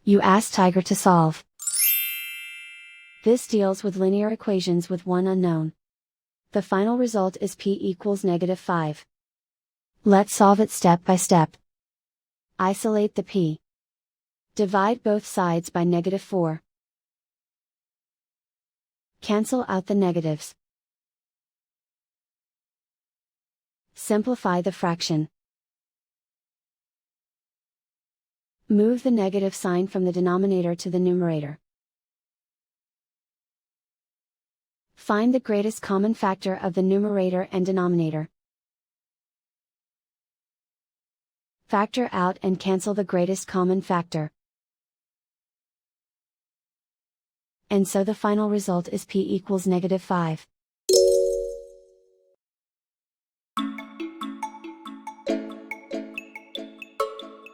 You ask Tiger to solve. This deals with linear equations with one unknown. The final result is p equals -5. Let's solve it step by step. Isolate the p. Divide both sides by -4. Cancel out the negatives. Simplify the fraction. Move the negative sign from the denominator to the numerator. Find the greatest common factor of the numerator and denominator. Factor out and cancel the greatest common factor. And so the final result is p equals -5.